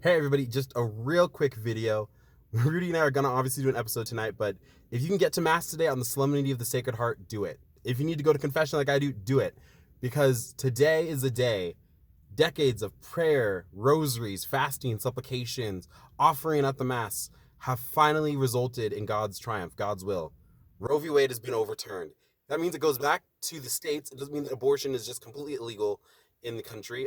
Hey everybody, just a real quick video. Rudy and I are gonna obviously do an episode tonight, but if you can get to Mass today on the Solemnity of the Sacred Heart, do it. If you need to go to confession like I do it. Because today is a day, decades of prayer, rosaries, fasting, supplications, offering at the Mass have finally resulted in God's triumph, God's will. Roe v. Wade has been overturned. That means it goes back to the states. It doesn't mean that abortion is just completely illegal in the country.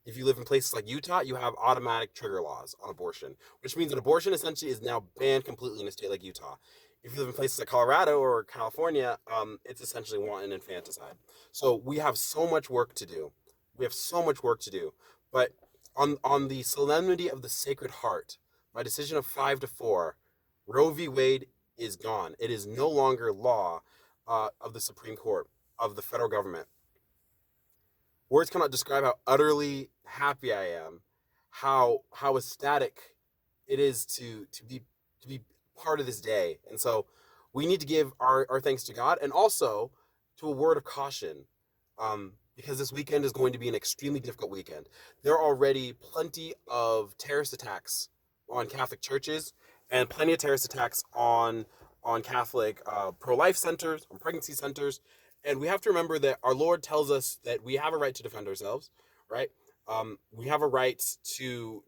If you live in places like Utah, you have automatic trigger laws on abortion, which means that abortion essentially is now banned completely in a state like Utah. If you live in places like Colorado or California, it's essentially wanton infanticide. So we have so much work to do. We have so much work to do. But on the Solemnity of the Sacred Heart, by decision of 5-4, Roe v. Wade is gone. It is no longer law of the Supreme Court of the federal government. Words cannot describe how utterly happy I am, how ecstatic it is to be part of this day. And so we need to give our thanks to God and also to a word of caution. Because this weekend is going to be an extremely difficult weekend. There are already plenty of terrorist attacks on Catholic churches and plenty of terrorist attacks on Catholic pro-life centers, on pregnancy centers, and we have to remember that our Lord tells us that we have a right to defend ourselves, right? We have a right to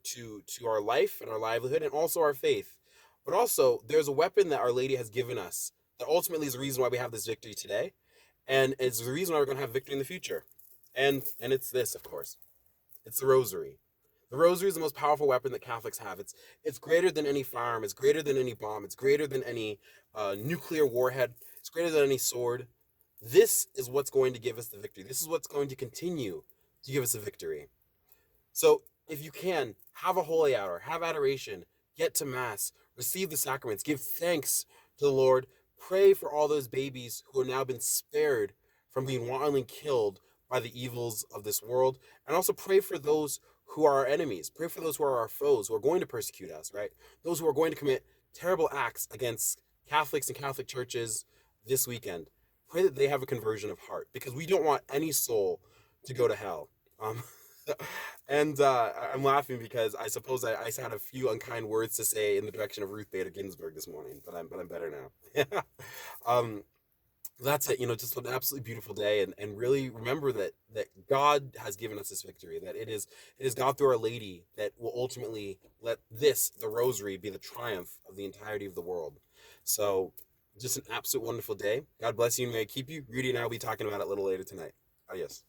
our life and our livelihood and also our faith. But also, there's a weapon that Our Lady has given us that ultimately is the reason why we have this victory today, and it's the reason why we're going to have victory in the future. And it's this, of course. It's the rosary. The rosary is the most powerful weapon that Catholics have. It's greater than any firearm. It's greater than any bomb. It's greater than any nuclear warhead. It's greater than any sword. This is what's going to give us the victory. This is what's going to continue to give us a victory. So if you can, have a holy hour, have adoration, get to Mass, receive the sacraments, give thanks to the Lord, pray for all those babies who have now been spared from being wantonly killed by the evils of this world, and also pray for those who are our enemies, pray for those who are our foes, who are going to persecute us, right? Those who are going to commit terrible acts against Catholics and Catholic churches this weekend. Pray that they have a conversion of heart, because we don't want any soul to go to hell. Um, and I'm laughing because I suppose I had a few unkind words to say in the direction of Ruth Bader Ginsburg this morning, but I'm better now. um, that's it. Just an absolutely beautiful day, and really remember that God has given us this victory. That it is God through Our Lady that will ultimately let the Rosary, be the triumph of the entirety of the world. So, just an absolute wonderful day. God bless you and may He keep you. Rudy and I will be talking about it a little later tonight. Adios.